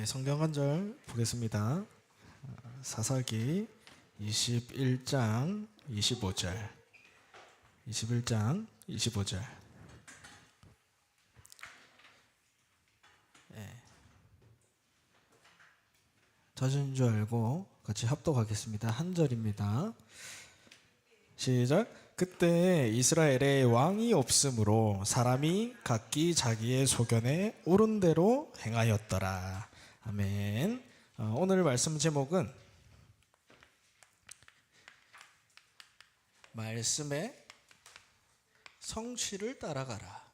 성경 한 절 보겠습니다. 사사기 21장 25절. 21장 25절. 젖은 줄 알고 같이 합독하겠습니다. 한 절입니다. 시작. 그때 이스라엘에 왕이 없으므로 사람이 각기 자기의 소견에 옳은 대로 행하였더라. 아멘. 오늘 말씀 제목은 말씀의 성취를 따라가라.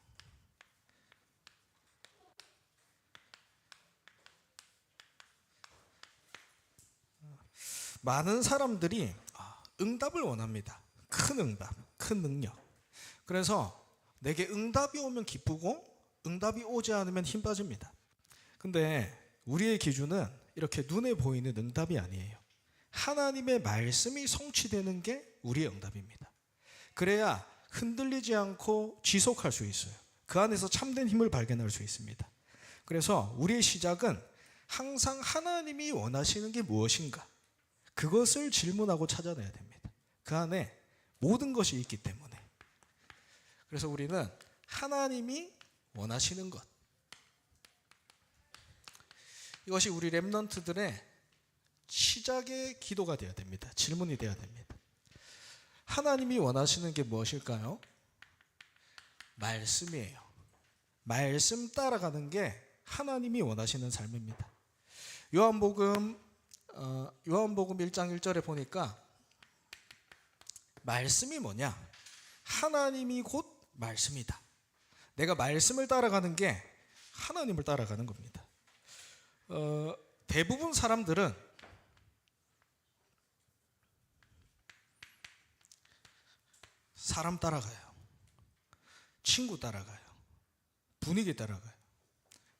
많은 사람들이 응답을 원합니다. 큰 응답, 큰 능력. 그래서 내게 응답이 오면 기쁘고 응답이 오지 않으면 힘 빠집니다. 근데 우리의 기준은 이렇게 눈에 보이는 응답이 아니에요. 하나님의 말씀이 성취되는 게 우리의 응답입니다. 그래야 흔들리지 않고 지속할 수 있어요. 그 안에서 참된 힘을 발견할 수 있습니다. 그래서 우리의 시작은 항상 하나님이 원하시는 게 무엇인가? 그것을 질문하고 찾아내야 됩니다. 그 안에 모든 것이 있기 때문에. 그래서 우리는 하나님이 원하시는 것, 이것이 우리 렘넌트들의 시작의 기도가 되어야 됩니다. 질문이 되어야 됩니다. 하나님이 원하시는 게 무엇일까요? 말씀이에요. 말씀 따라가는 게 하나님이 원하시는 삶입니다. 요한복음 1장 1절에 보니까 말씀이 뭐냐? 하나님이 곧 말씀이다. 내가 말씀을 따라가는 게 하나님을 따라가는 겁니다. 대부분 사람들은 사람 따라가요. 친구 따라가요. 분위기 따라가요.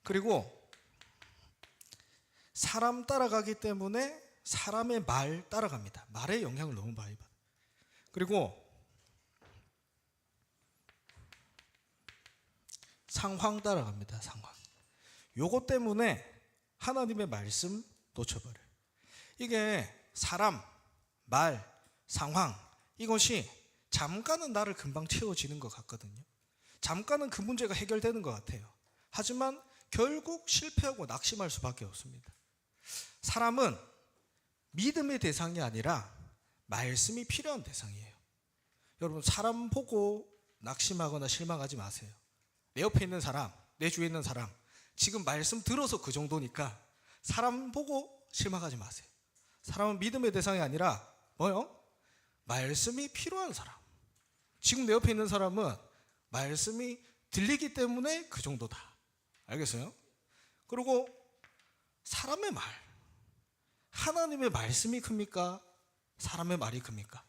그리고 사람 따라가기 때문에 사람의 말 따라갑니다. 말의 영향을 너무 많이 받아요. 그리고 상황 따라갑니다. 상황. 요것 때문에 하나님의 말씀 놓쳐버려요. 이게 사람, 말, 상황, 이것이 잠깐은 나를 금방 채워지는 것 같거든요. 잠깐은 그 문제가 해결되는 것 같아요. 하지만 결국 실패하고 낙심할 수밖에 없습니다. 사람은 믿음의 대상이 아니라 말씀이 필요한 대상이에요. 여러분, 사람 보고 낙심하거나 실망하지 마세요. 내 옆에 있는 사람, 내 주위에 있는 사람, 지금 말씀 들어서 그 정도니까 사람 보고 실망하지 마세요. 사람은 믿음의 대상이 아니라 뭐요? 말씀이 필요한 사람. 지금 내 옆에 있는 사람은 말씀이 들리기 때문에 그 정도다. 알겠어요? 그리고 사람의 말, 하나님의 말씀이 큽니까? 사람의 말이 큽니까?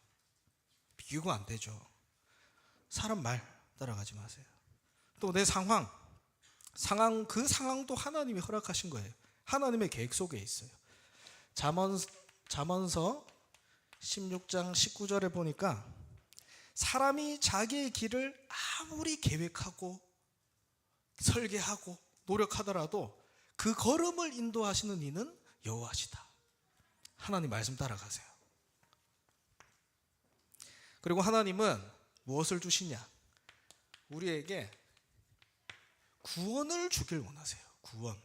비교가 안 되죠. 사람 말 따라가지 마세요. 또 내 상황, 그 상황도 하나님이 허락하신 거예요. 하나님의 계획 속에 있어요. 잠언서 16장 19절에 보니까 사람이 자기의 길을 아무리 계획하고 설계하고 노력하더라도 그 걸음을 인도하시는 이는 여호와시다. 하나님 말씀 따라가세요. 그리고 하나님은 무엇을 주시냐? 우리에게 구원을 주길 원하세요. 구원.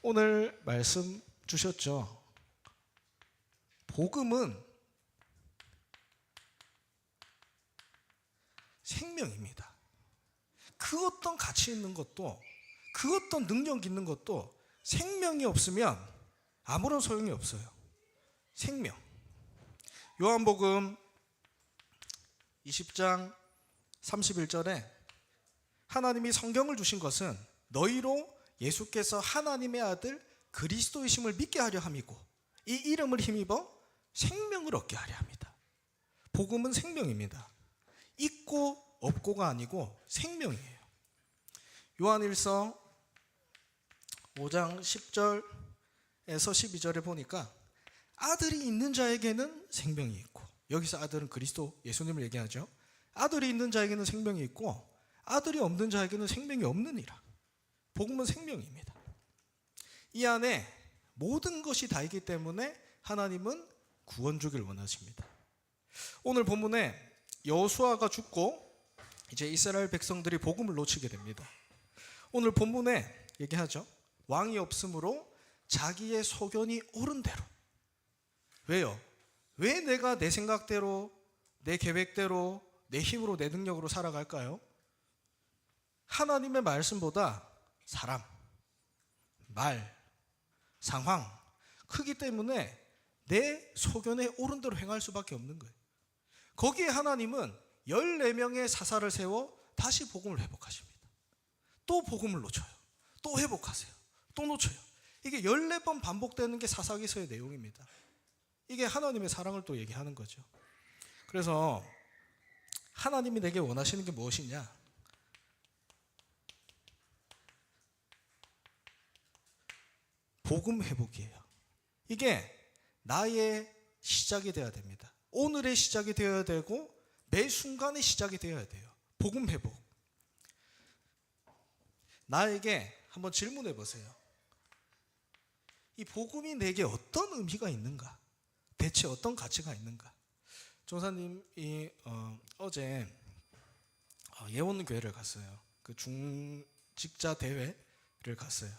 오늘 말씀 주셨죠? 복음은 생명입니다. 그 어떤 가치 있는 것도, 그 어떤 능력 있는 것도 생명이 없으면 아무런 소용이 없어요. 생명. 요한복음 20장 31절에 하나님이 성경을 주신 것은 너희로 예수께서 하나님의 아들 그리스도이심을 믿게 하려 함이고 이 이름을 힘입어 생명을 얻게 하려 합니다. 복음은 생명입니다. 있고 없고가 아니고 생명이에요. 요한일서 5장 10절에서 12절에 보니까 아들이 있는 자에게는 생명이 있고, 여기서 아들은 그리스도 예수님을 얘기하죠. 아들이 있는 자에게는 생명이 있고 아들이 없는 자에게는 생명이 없느니라. 복음은 생명입니다. 이 안에 모든 것이 다 있기 때문에 하나님은 구원 주기를 원하십니다. 오늘 본문에 여호수아가 죽고 이제 이스라엘 백성들이 복음을 놓치게 됩니다. 오늘 본문에 얘기하죠. 왕이 없으므로 자기의 소견이 옳은 대로. 왜요? 왜 내가 내 생각대로, 내 계획대로, 내 힘으로, 내 능력으로 살아갈까요? 하나님의 말씀보다 사람, 말, 상황 크기 때문에 내 소견에 옳은 대로 행할 수밖에 없는 거예요. 거기에 하나님은 14명의 사사를 세워 다시 복음을 회복하십니다. 또 복음을 놓쳐요. 또 회복하세요. 또 놓쳐요. 이게 14번 반복되는 게 사사기서의 내용입니다. 이게 하나님의 사랑을 또 얘기하는 거죠. 그래서 하나님이 내게 원하시는 게 무엇이냐? 복음 회복이에요. 이게 나의 시작이 되어야 됩니다. 오늘의 시작이 되어야 되고 매 순간의 시작이 되어야 돼요. 복음 회복. 나에게 한번 질문해 보세요. 이 복음이 내게 어떤 의미가 있는가? 대체 어떤 가치가 있는가? 전사님이 어제 예원교회를 갔어요. 그 중직자 대회를 갔어요.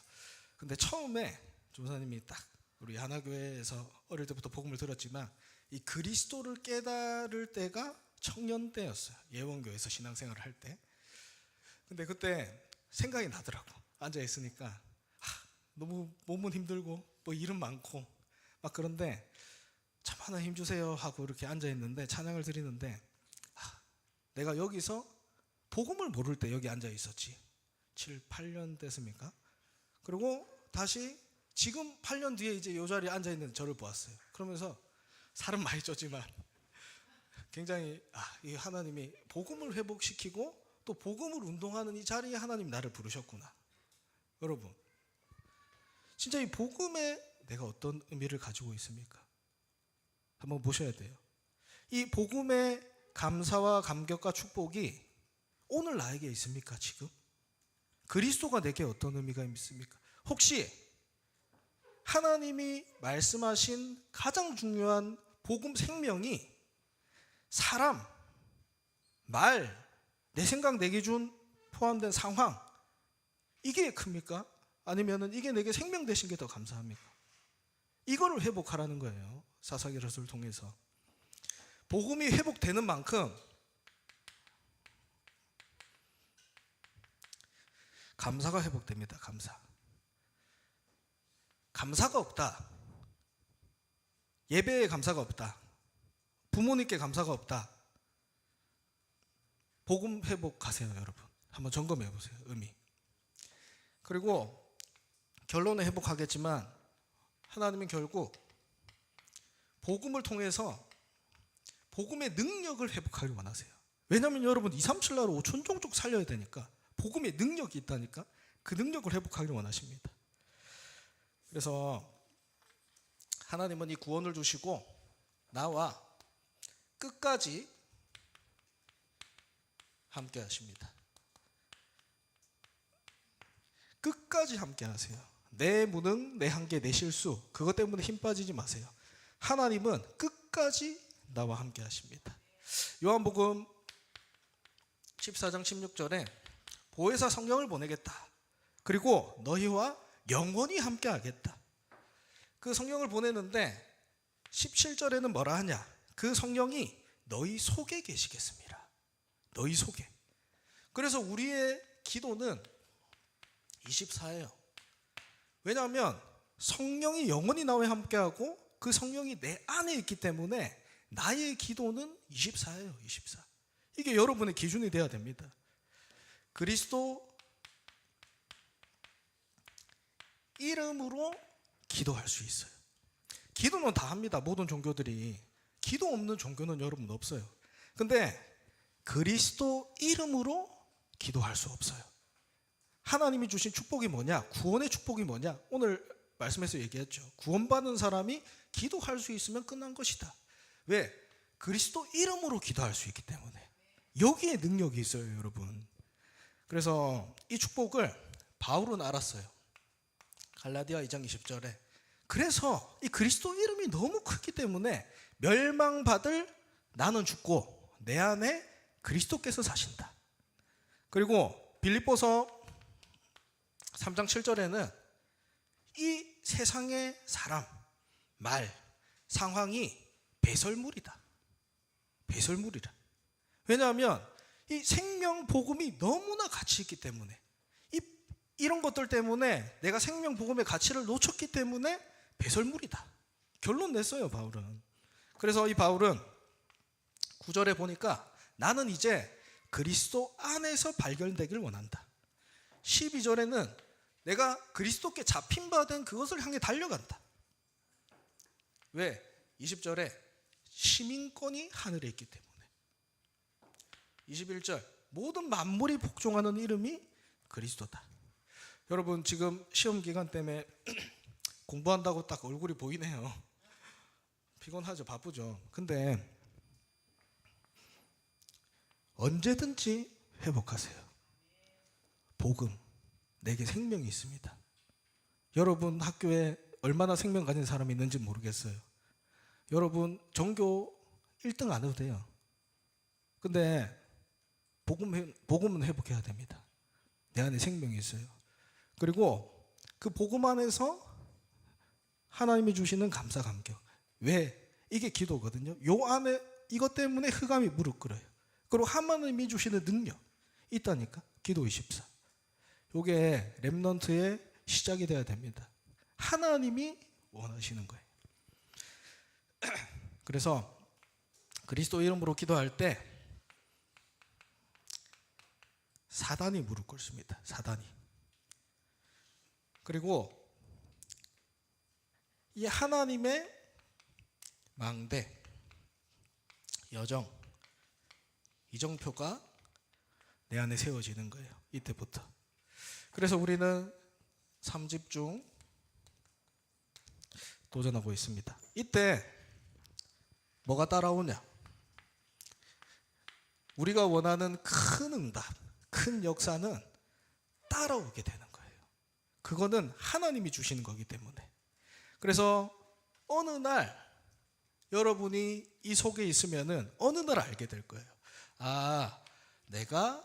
근데 처음에 전사님이 딱 우리 하나교회에서 어릴 때부터 복음을 들었지만 이 그리스도를 깨달을 때가 청년 때였어요. 예원교회에서 신앙생활을 할 때. 근데 그때 생각이 나더라고. 앉아 있으니까 너무 몸은 힘들고 뭐 일은 많고 막 그런데 참 하나 힘 주세요 하고 이렇게 앉아 있는데 찬양을 드리는데 내가 여기서 복음을 모를 때 여기 앉아 있었지. 7, 8년 됐습니까? 그리고 다시 지금 8년 뒤에 이제 이 자리에 앉아 있는 저를 보았어요. 그러면서 살은 많이 쪘지만 굉장히 이 하나님이 복음을 회복시키고 또 복음을 운동하는 이 자리에 하나님 나를 부르셨구나. 여러분, 진짜 이 복음에 내가 어떤 의미를 가지고 있습니까? 한번 보셔야 돼요. 이 복음의 감사와 감격과 축복이 오늘 나에게 있습니까? 지금? 그리스도가 내게 어떤 의미가 있습니까? 혹시 하나님이 말씀하신 가장 중요한 복음 생명이 사람, 말, 내 생각, 내 기준 포함된 상황 이게 큽니까? 아니면 이게 내게 생명 되신 게 더 감사합니까? 이거를 회복하라는 거예요. 사사기서를 통해서. 복음이 회복되는 만큼 감사가 회복됩니다. 감사가 없다. 예배에 감사가 없다. 부모님께 감사가 없다. 복음 회복하세요, 여러분. 한번 점검해 보세요. 의미. 그리고 결론은 회복하겠지만 하나님은 결국 복음을 통해서 복음의 능력을 회복하길 원하세요. 왜냐하면 여러분 2, 3, 7 나라 5천 종족 살려야 되니까 복음의 능력이 있다니까 그 능력을 회복하길 원하십니다. 그래서 하나님은 이 구원을 주시고 나와 끝까지 함께 하십니다. 끝까지 함께 하세요. 내 무능, 내 한계, 내 실수 그것 때문에 힘 빠지지 마세요. 하나님은 끝까지 나와 함께 하십니다. 요한복음 14장 16절에 보혜사 성령을 보내겠다. 그리고 너희와 영원히 함께 하겠다. 그 성령을 보내는데 17절에는 뭐라 하냐? 그 성령이 너희 속에 계시겠습니다. 너희 속에. 그래서 우리의 기도는 24예요. 왜냐하면 성령이 영원히 나와 함께하고 그 성령이 내 안에 있기 때문에 나의 기도는 24예요. 24. 이게 여러분의 기준이 돼야 됩니다. 그리스도 이름으로 기도할 수 있어요. 기도는 다 합니다. 모든 종교들이. 기도 없는 종교는 여러분 없어요. 근데 그리스도 이름으로 기도할 수 없어요. 하나님이 주신 축복이 뭐냐? 구원의 축복이 뭐냐? 오늘 말씀에서 얘기했죠. 구원받은 사람이 기도할 수 있으면 끝난 것이다. 왜? 그리스도 이름으로 기도할 수 있기 때문에. 여기에 능력이 있어요, 여러분. 그래서 이 축복을 바울은 알았어요. 갈라디아 2장 20절에 그래서 이 그리스도 이름이 너무 크기 때문에 멸망받을 나는 죽고 내 안에 그리스도께서 사신다. 그리고 빌립보서 3장 7절에는 이 세상의 사람, 말, 상황이 배설물이다. 배설물이라. 왜냐하면 이 생명 복음이 너무나 가치 있기 때문에 이런 것들 때문에 내가 생명 복음의 가치를 놓쳤기 때문에 배설물이다. 결론 냈어요, 바울은. 그래서 이 바울은 9절에 보니까 나는 이제 그리스도 안에서 발견되길 원한다. 12절에는 내가 그리스도께 잡힌 바 된 그것을 향해 달려간다. 왜? 20절에 시민권이 하늘에 있기 때문에. 21절 모든 만물이 복종하는 이름이 그리스도다. 여러분 지금 시험 기간 때문에 공부한다고 딱 얼굴이 보이네요. 피곤하죠, 바쁘죠. 근데 언제든지 회복하세요. 복음, 내게 생명이 있습니다. 여러분 학교에 얼마나 생명 가진 사람이 있는지 모르겠어요. 여러분 전교 1등 안 해도 돼요. 근데 복음은 회복해야 됩니다. 내 안에 생명이 있어요. 그리고 그 복음 안에서 하나님이 주시는 감사 감격. 왜? 이게 기도거든요. 요 안에 이것 때문에 흑암이 무릎 꿇어요. 그리고 하나님이 주시는 능력 있다니까. 기도 24. 요게 렘넌트의 시작이 돼야 됩니다. 하나님이 원하시는 거예요. 그래서 그리스도 이름으로 기도할 때 사단이 무릎 꿇습니다. 사단이. 그리고 이 하나님의 망대, 여정, 이정표가 내 안에 세워지는 거예요. 이때부터. 그래서 우리는 3집중 도전하고 있습니다. 이때 뭐가 따라오냐? 우리가 원하는 큰 응답, 큰 역사는 따라오게 되는 거예요. 그거는 하나님이 주시는 거기 때문에. 그래서 어느 날 여러분이 이 속에 있으면은 어느 날 알게 될 거예요. 아, 내가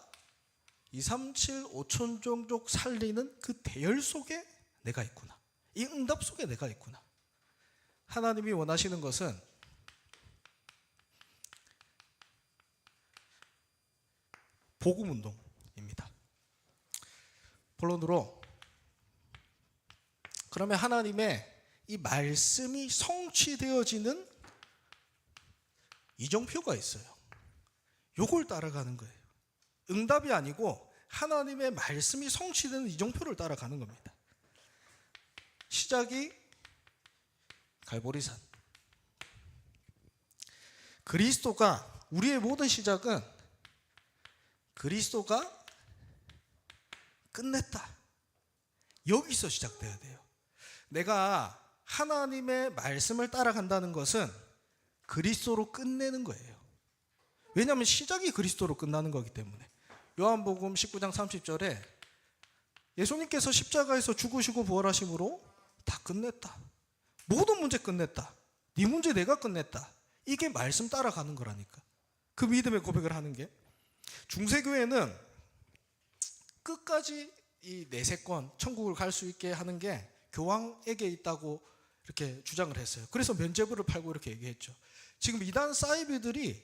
237 5천 종족 살리는 그 대열 속에 내가 있구나. 이 응답 속에 내가 있구나. 하나님이 원하시는 것은 복음 운동입니다. 본론으로 그러면 하나님의 이 말씀이 성취되어지는 이정표가 있어요. 요걸 따라가는 거예요. 응답이 아니고 하나님의 말씀이 성취되는 이정표를 따라가는 겁니다. 시작이 갈보리산. 그리스도가 우리의 모든 시작은 그리스도가 끝냈다. 여기서 시작돼야 돼요. 내가 하나님의 말씀을 따라간다는 것은 그리스도로 끝내는 거예요. 왜냐하면 시작이 그리스도로 끝나는 거기 때문에. 요한복음 19장 30절에 예수님께서 십자가에서 죽으시고 부활하심으로 다 끝냈다. 모든 문제 끝냈다. 네 문제 내가 끝냈다. 이게 말씀 따라가는 거라니까. 그 믿음의 고백을 하는 게. 중세교회는 끝까지 이 내세권 천국을 갈 수 있게 하는 게 교황에게 있다고 이렇게 주장을 했어요. 그래서 면죄부를 팔고 이렇게 얘기했죠. 지금 이단 사이비들이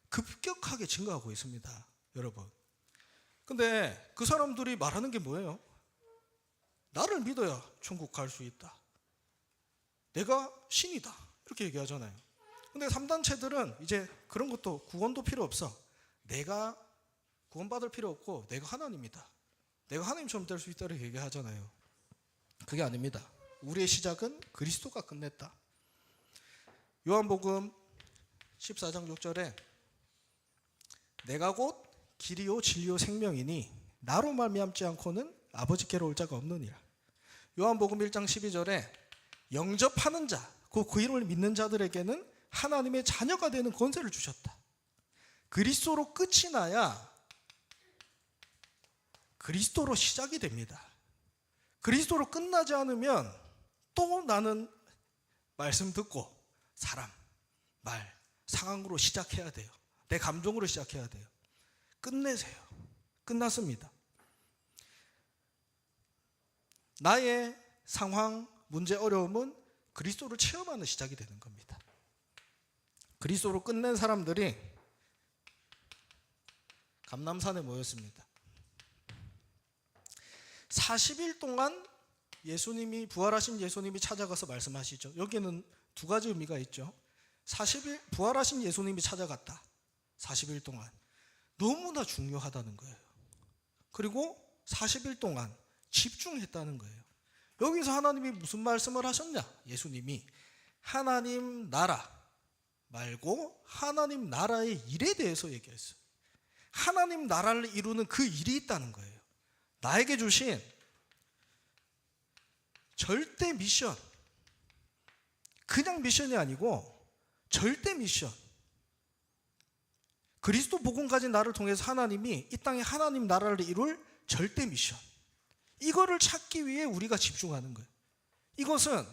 급격하게 증가하고 있습니다, 여러분. 근데 그 사람들이 말하는 게 뭐예요? 나를 믿어야 천국 갈 수 있다. 내가 신이다. 이렇게 얘기하잖아요. 근데 3단체들은 이제 그런 것도 구원도 필요 없어. 내가 구원받을 필요 없고 내가 하나님이다. 내가 하나님처럼 될 수 있다. 이렇게 얘기하잖아요. 그게 아닙니다. 우리의 시작은 그리스도가 끝냈다. 요한복음 14장 6절에 내가 곧 길이요 진리요 생명이니 나로 말미암지 않고는 아버지께로 올 자가 없느니라. 요한복음 1장 12절에 영접하는 자, 그 이름을 믿는 자들에게는 하나님의 자녀가 되는 권세를 주셨다. 그리스도로 끝이 나야 그리스도로 시작이 됩니다. 그리스도로 끝나지 않으면 또 나는 말씀 듣고 사람, 말, 상황으로 시작해야 돼요. 내 감정으로 시작해야 돼요. 끝내세요. 끝났습니다. 나의 상황, 문제, 어려움은 그리스도를 체험하는 시작이 되는 겁니다. 그리스도로 끝낸 사람들이 감람산에 모였습니다. 40일 동안 예수님이, 부활하신 예수님이 찾아가서 말씀하시죠. 여기에는 두 가지 의미가 있죠. 40일, 부활하신 예수님이 찾아갔다. 40일 동안. 너무나 중요하다는 거예요. 그리고 40일 동안 집중했다는 거예요. 여기서 하나님이 무슨 말씀을 하셨냐? 예수님이 하나님 나라 말고 하나님 나라의 일에 대해서 얘기했어요. 하나님 나라를 이루는 그 일이 있다는 거예요. 나에게 주신 절대 미션, 그냥 미션이 아니고 절대 미션, 그리스도 복음 가진 나를 통해서 하나님이 이 땅에 하나님 나라를 이룰 절대 미션, 이거를 찾기 위해 우리가 집중하는 거예요. 이것은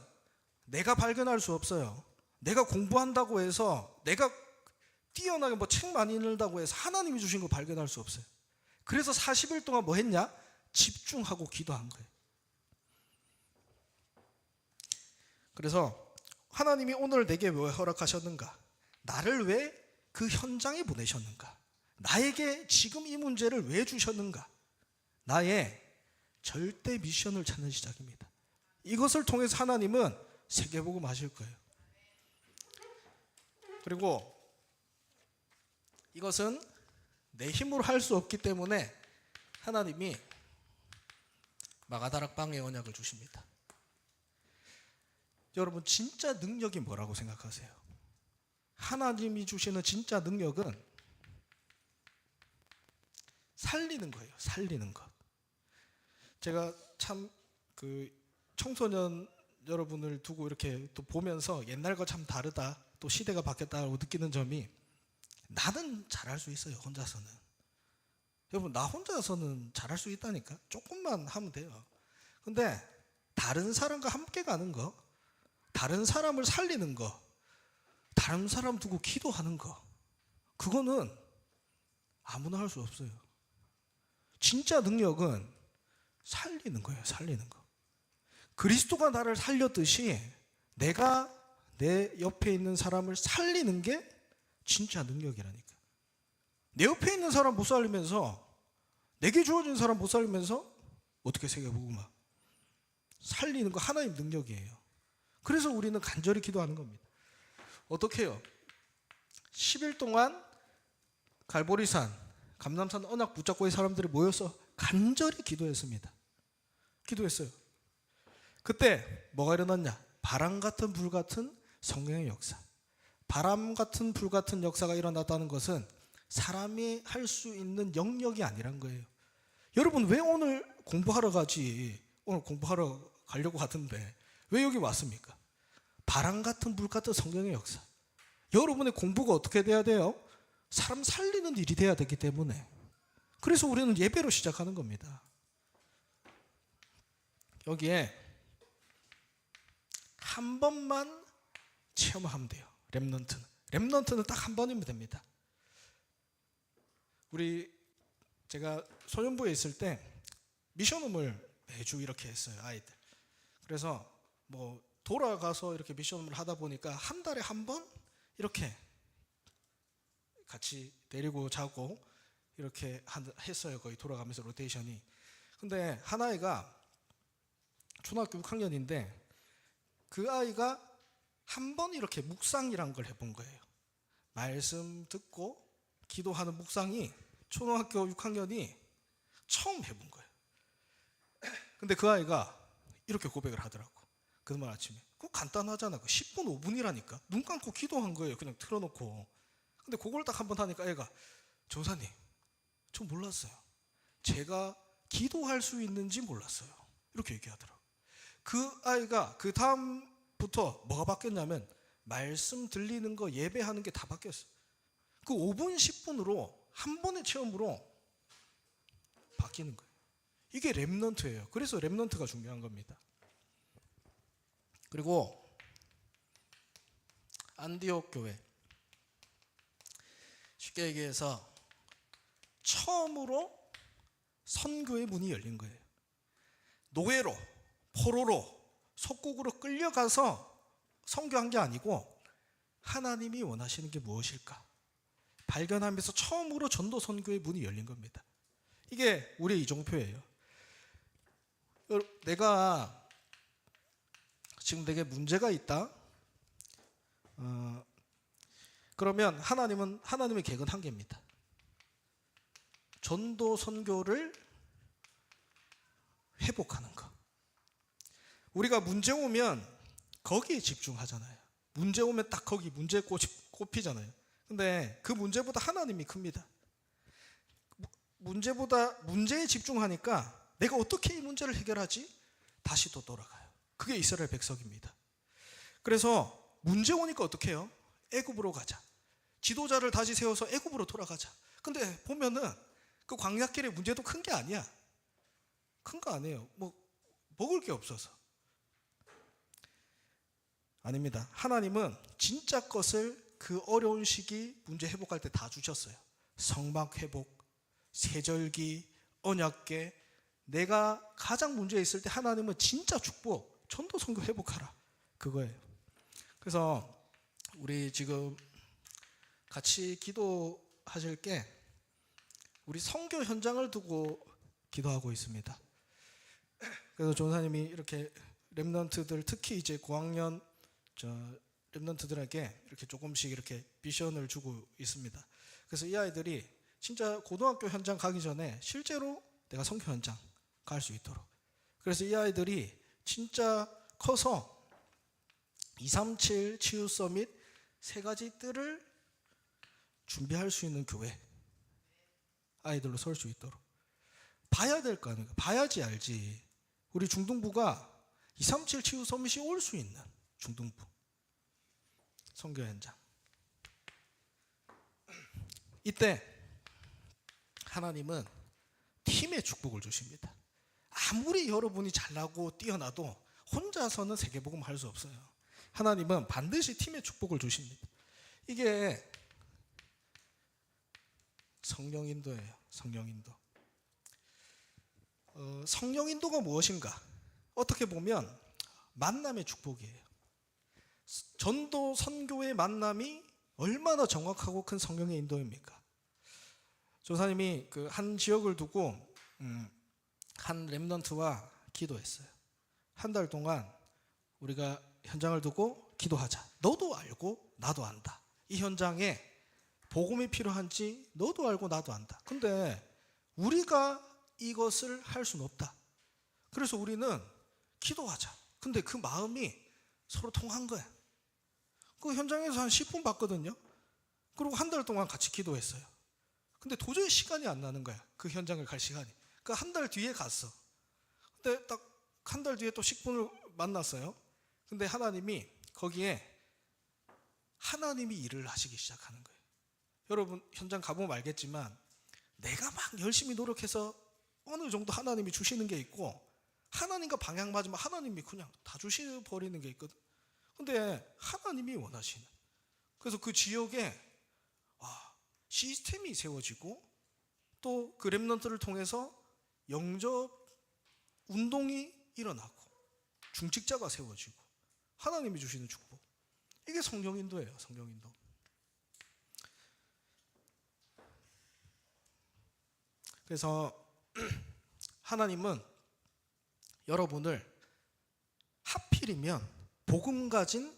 내가 발견할 수 없어요. 내가 공부한다고 해서, 내가 뛰어나게 책 많이 읽는다고 해서 하나님이 주신 거 발견할 수 없어요. 그래서 40일 동안 뭐 했냐? 집중하고 기도한 거예요. 그래서 하나님이 오늘 내게 왜 허락하셨는가? 나를 왜 그 현장에 보내셨는가? 나에게 지금 이 문제를 왜 주셨는가? 나의 절대 미션을 찾는 시작입니다. 이것을 통해서 하나님은 세계복음 하실 거예요. 그리고 이것은 내 힘으로 할 수 없기 때문에 하나님이 마가다락방의 언약을 주십니다. 여러분, 진짜 능력이 뭐라고 생각하세요? 하나님이 주시는 진짜 능력은 살리는 거예요. 살리는 것. 제가 참 청소년 여러분을 두고 이렇게 또 보면서 옛날과 참 다르다, 또 시대가 바뀌었다고 느끼는 점이, 나는 잘할 수 있어요. 혼자서는. 여러분, 나 혼자서는 잘할 수 있다니까. 조금만 하면 돼요. 근데 다른 사람과 함께 가는 거, 다른 사람을 살리는 거, 다른 사람 두고 기도하는 거, 그거는 아무나 할 수 없어요. 진짜 능력은 살리는 거예요. 살리는 거. 그리스도가 나를 살렸듯이 내가 내 옆에 있는 사람을 살리는 게 진짜 능력이라니까. 내 옆에 있는 사람 못 살리면서, 내게 주어진 사람 못 살리면서 어떻게 세계복음화? 살리는 거 하나님 능력이에요. 그래서 우리는 간절히 기도하는 겁니다. 어떻게 해요? 10일 동안 갈보리산, 감람산 언약 붙잡고 이 사람들이 모여서 간절히 기도했습니다. 기도했어요. 그때 뭐가 일어났냐? 바람 같은 불 같은 성령의 역사. 바람 같은 불 같은 역사가 일어났다는 것은 사람이 할 수 있는 영역이 아니란 거예요. 여러분, 왜 오늘 공부하러 가지? 오늘 공부하러 가려고 하던데 왜 여기 왔습니까? 바람 같은 불 같은 성령의 역사. 여러분의 공부가 어떻게 돼야 돼요? 사람 살리는 일이 돼야 되기 때문에. 그래서 우리는 예배로 시작하는 겁니다. 여기에 한 번만 체험하면 돼요. 렘넌트는 딱 한 번이면 됩니다. 제가 소년부에 있을 때 미션홈을 매주 이렇게 했어요. 아이들. 그래서 돌아가서 이렇게 미션홈을 하다 보니까 한 달에 한 번 이렇게 같이 데리고 자고 이렇게 했어요. 거의 돌아가면서 로테이션이. 근데 한 아이가 초등학교 6학년인데 그 아이가 한 번 이렇게 묵상이란 걸 해본 거예요. 말씀 듣고 기도하는 묵상이 초등학교 6학년이 처음 해본 거예요. 근데 그 아이가 이렇게 고백을 하더라고. 그날 아침에. 그거 간단하잖아. 10분 5분이라니까. 눈 감고 기도한 거예요. 그냥 틀어놓고. 근데 그걸 딱 한 번 하니까 애가, 전사님, 저 몰랐어요. 제가 기도할 수 있는지 몰랐어요. 이렇게 얘기하더라고. 그 아이가 그 다음부터 뭐가 바뀌었냐면 말씀 들리는 거, 예배하는 게 다 바뀌었어요. 그 5분 10분으로 한 번의 체험으로 바뀌는 거예요. 이게 렘넌트예요. 그래서 렘넌트가 중요한 겁니다. 그리고 안디옥 교회, 쉽게 얘기해서 처음으로 선교의 문이 열린 거예요. 노예로, 포로로, 속국으로 끌려가서 선교한 게 아니고 하나님이 원하시는 게 무엇일까 발견하면서 처음으로 전도 선교의 문이 열린 겁니다. 이게 우리의 이종표예요. 내가 지금 되게 문제가 있다. 그러면 하나님의 계획은 한 개입니다. 전도 선교를 회복하는 거. 우리가 문제 오면 거기에 집중하잖아요. 문제 오면 딱 거기 문제에 꼽히잖아요. 근데 그 문제보다 하나님이 큽니다. 문제에 집중하니까 내가 어떻게 이 문제를 해결하지? 다시 또 돌아가요. 그게 이스라엘 백성입니다. 그래서 문제 오니까 어떻게 해요? 애굽으로 가자. 지도자를 다시 세워서 애굽으로 돌아가자. 근데 보면은 그 광야길의 문제도 큰 게 아니야. 큰 거 아니에요. 뭐 먹을 게 없어서. 아닙니다. 하나님은 진짜 것을 그 어려운 시기 문제 회복할 때 다 주셨어요. 성막 회복, 세절기, 언약궤. 내가 가장 문제 있을 때 하나님은 진짜 축복, 전도 선교 회복하라. 그거예요. 그래서 우리 지금 같이 기도하실 게 우리 선교 현장을 두고 기도하고 있습니다. 그래서 전사님이 이렇게 렘넌트들, 특히 이제 고학년 렘넌트들에게 이렇게 조금씩 이렇게 비전을 주고 있습니다. 그래서 이 아이들이 진짜 고등학교 현장 가기 전에 실제로 내가 선교 현장 갈 수 있도록. 그래서 이 아이들이 진짜 커서 237 치유 서밋 세 가지 뜰을 준비할 수 있는 교회 아이들로 설 수 있도록. 봐야 될 거 아닙니까? 봐야지 알지. 우리 중등부가 237 치유 서밋이 올 수 있는 중등부 선교 현장. 이때 하나님은 팀의 축복을 주십니다. 아무리 여러분이 잘나고 뛰어나도 혼자서는 세계복음 할 수 없어요. 하나님은 반드시 팀의 축복을 주십니다. 이게 성령 인도예요. 성령 인도. 성령 인도가 무엇인가? 어떻게 보면 만남의 축복이에요. 전도 선교의 만남이 얼마나 정확하고 큰 성령의 인도입니까? 조사님이 그 한 지역을 두고 한 렘넌트와 기도했어요. 한 달 동안 우리가 현장을 두고 기도하자. 너도 알고 나도 안다. 이 현장에 복음이 필요한지 너도 알고 나도 안다. 근데 우리가 이것을 할 수는 없다. 그래서 우리는 기도하자. 근데 그 마음이 서로 통한 거야. 그 현장에서 한 10분 봤거든요. 그리고 한 달 동안 같이 기도했어요. 근데 도저히 시간이 안 나는 거야. 그 현장을 갈 시간이. 그 한 달 뒤에 갔어. 근데 딱 한 달 뒤에 또 10분을 만났어요. 근데 하나님이 거기에 하나님이 일을 하시기 시작하는 거예요. 여러분 현장 가보면 알겠지만 내가 막 열심히 노력해서 어느 정도 하나님이 주시는 게 있고 하나님과 방향 맞으면 하나님이 그냥 다 주셔버리는 게 있거든. 근데 하나님이 원하시는. 그래서 그 지역에 시스템이 세워지고 또 그 렘넌트를 통해서 영접 운동이 일어나고 중직자가 세워지고 하나님이 주시는 축복. 이게 성령 인도예요. 성령 인도. 그래서 하나님은 여러분을 하필이면 복음 가진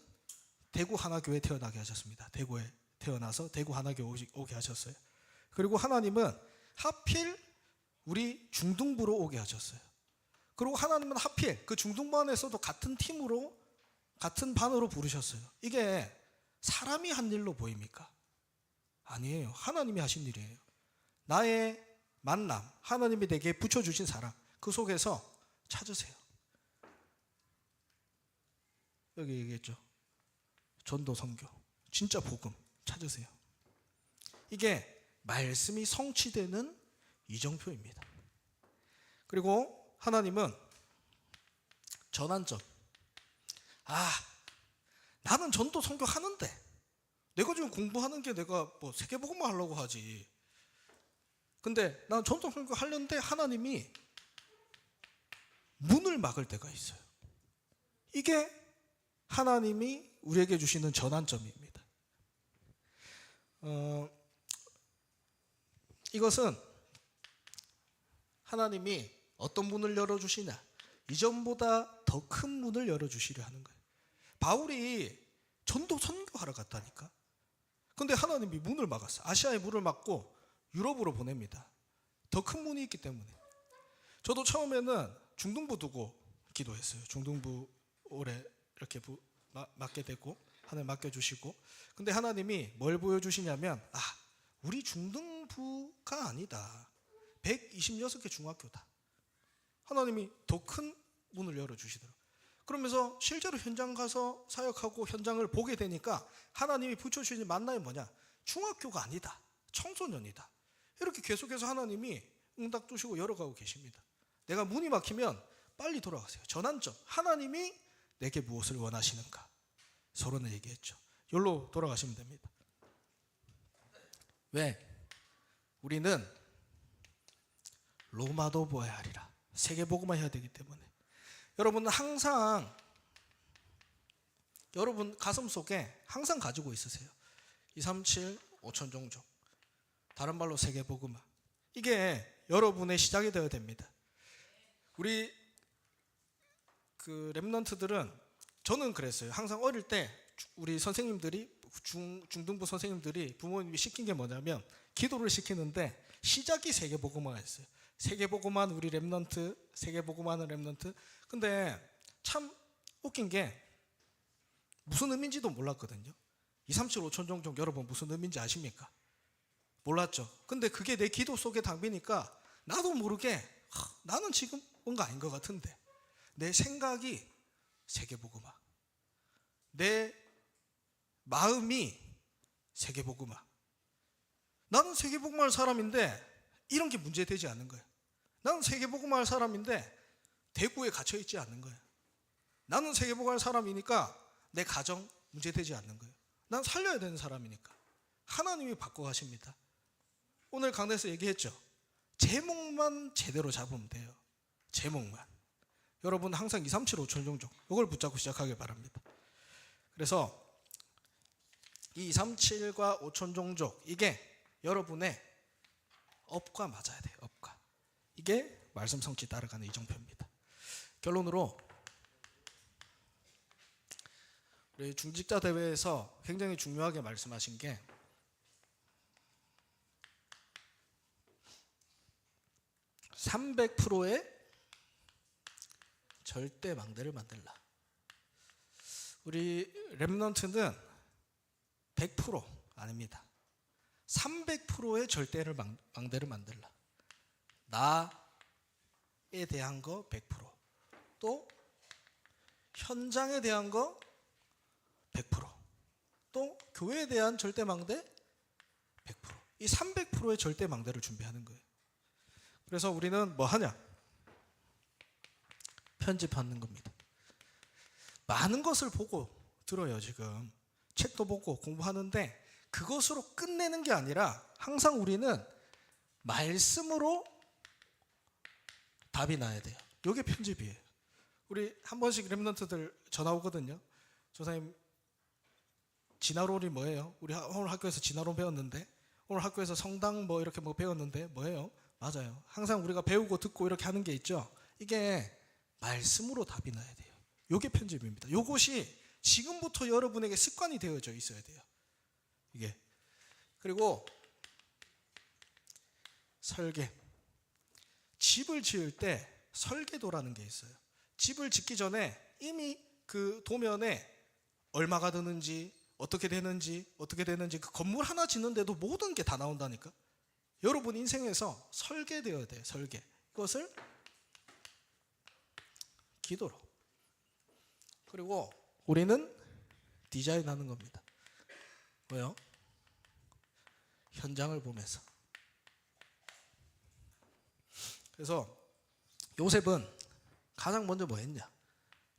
대구 하나교회에 태어나게 하셨습니다. 대구에 태어나서 대구 하나교회 오게 하셨어요. 그리고 하나님은 하필 우리 중등부로 오게 하셨어요. 그리고 하나님은 하필 그 중등부 안에서도 같은 팀으로 같은 반으로 부르셨어요. 이게 사람이 한 일로 보입니까? 아니에요. 하나님이 하신 일이에요. 나의 만남, 하나님이 내게 붙여주신 사람, 그 속에서 찾으세요. 여기 얘기했죠. 전도 선교, 진짜 복음 찾으세요. 이게 말씀이 성취되는 이정표입니다. 그리고 하나님은 전환점. 나는 전도 선교하는데 내가 지금 공부하는 게 내가 뭐 세계복음만 하려고 하지. 근데 난 전도 선교 하려는데 하나님이 문을 막을 때가 있어요. 이게 하나님이 우리에게 주시는 전환점입니다. 이것은 하나님이 어떤 문을 열어주시냐, 이전보다 더 큰 문을 열어주시려 하는 거예요. 바울이 전도 선교하러 갔다니까. 근데 하나님이 문을 막았어요. 아시아의 문을 막고 유럽으로 보냅니다. 더 큰 문이 있기 때문에. 저도 처음에는 중등부 두고 기도했어요. 중등부 올해 이렇게 맡게 되고 하나님 맡겨주시고, 근데 하나님이 뭘 보여주시냐면 우리 중등부가 아니다. 126개 중학교다. 하나님이 더 큰 문을 열어주시더라고요. 그러면서 실제로 현장 가서 사역하고 현장을 보게 되니까 하나님이 붙여주신 만남이 뭐냐? 중학교가 아니다. 청소년이다. 이렇게 계속해서 하나님이 응답 주시고 열어가고 계십니다. 내가 문이 막히면 빨리 돌아가세요. 전환점. 하나님이 내게 무엇을 원하시는가? 서론을 얘기했죠. 여기로 돌아가시면 됩니다. 왜? 우리는 로마도 보아야 하리라. 세계복음만 해야 되기 때문에. 여러분은 항상 여러분 가슴속에 항상 가지고 있으세요. 237 5천 종족. 다른 말로 세계복음화. 이게 여러분의 시작이 되어야 됩니다. 우리 렘넌트들은, 저는 그랬어요. 항상 어릴 때 우리 선생님들이 중등부 선생님들이 부모님이 시킨 게 뭐냐면 기도를 시키는데 시작이 세계복음화였어요. 세계복음한 우리 렘넌트, 세계복음하는 렘넌트. 근데 참 웃긴 게 무슨 의미인지도 몰랐거든요. 237 5천 종족 여러분 무슨 의미인지 아십니까? 몰랐죠. 근데 그게 내 기도 속에 담기니까 나도 모르게 나는 지금 뭔가 아닌 것 같은데 내 생각이 세계복음화, 내 마음이 세계복음화. 나는 세계복음화할 사람인데 이런 게 문제되지 않는 거예요. 나는 세계복음화할 사람인데 대구에 갇혀있지 않는 거예요. 나는 세계복음화할 사람이니까 내 가정 문제되지 않는 거예요. 난 살려야 되는 사람이니까. 하나님이 바꿔가십니다. 오늘 강단에서 얘기했죠. 제목만 제대로 잡으면 돼요. 제목만. 여러분 항상 237 5천 종족 이걸 붙잡고 시작하길 바랍니다. 그래서 이 237과 5천 종족 이게 여러분의 업과 맞아야 돼요. 업과. 이게 말씀 성취 따라가는 이정표입니다. 결론으로 우리 중직자 대회에서 굉장히 중요하게 말씀하신 게 300%의 절대 망대를 만들라. 우리 렘넌트는 100% 아닙니다. 300%의 절대를 망대를 만들라. 나에 대한 거 100%, 또 현장에 대한 거 100%, 또 교회에 대한 절대 망대 100%. 이 300%의 절대 망대를 준비하는 거예요. 그래서 우리는 뭐 하냐? 편집하는 겁니다. 많은 것을 보고 들어요. 지금 책도 보고 공부하는데 그것으로 끝내는 게 아니라 항상 우리는 말씀으로 답이 나야 돼요. 이게 편집이에요. 우리 한 번씩 렘넌트들 전화 오거든요. 조사님 진화론이 뭐예요? 우리 오늘 학교에서 진화론 배웠는데, 오늘 학교에서 성당 뭐 이렇게 뭐 배웠는데 뭐예요? 맞아요. 항상 우리가 배우고 듣고 이렇게 하는 게 있죠. 이게 말씀으로 답이 나야 돼요. 이게 편집입니다. 이것이 지금부터 여러분에게 습관이 되어져 있어야 돼요. 이게. 그리고 설계. 집을 지을 때 설계도라는 게 있어요. 집을 짓기 전에 이미 그 도면에 얼마가 드는지, 어떻게 되는지 그 건물 하나 짓는데도 모든 게 다 나온다니까. 여러분 인생에서 설계되어야 돼요. 설계. 이것을 기도로. 그리고 우리는 디자인하는 겁니다. 뭐요? 현장을 보면서. 그래서 요셉은 가장 먼저 뭐 했냐?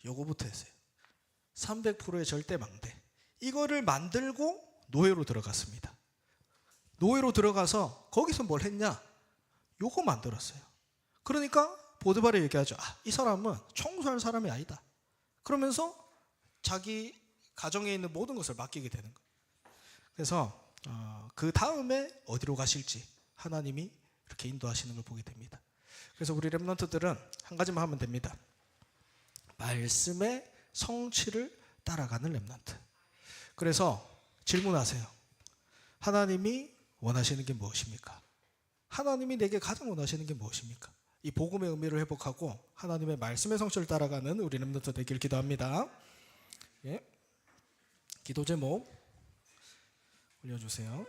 요거부터 했어요. 300%의 절대 망대. 이거를 만들고 노예로 들어갔습니다. 노예로 들어가서 거기서 뭘 했냐? 요거 만들었어요. 그러니까 보드발이 얘기하죠. 이 사람은 청소할 사람이 아니다. 그러면서 자기 가정에 있는 모든 것을 맡기게 되는 거예요. 그래서 그 다음에 어디로 가실지 하나님이 이렇게 인도하시는 걸 보게 됩니다. 그래서 우리 렘넌트들은 한 가지만 하면 됩니다. 말씀의 성취를 따라가는 렘넌트. 그래서 질문하세요. 하나님이 원하시는 게 무엇입니까? 하나님이 내게 가장 원하시는 게 무엇입니까? 이 복음의 의미를 회복하고 하나님의 말씀의 성취를 따라가는 우리 렘넌트 되길 기도합니다. 예. 기도 제목 올려주세요.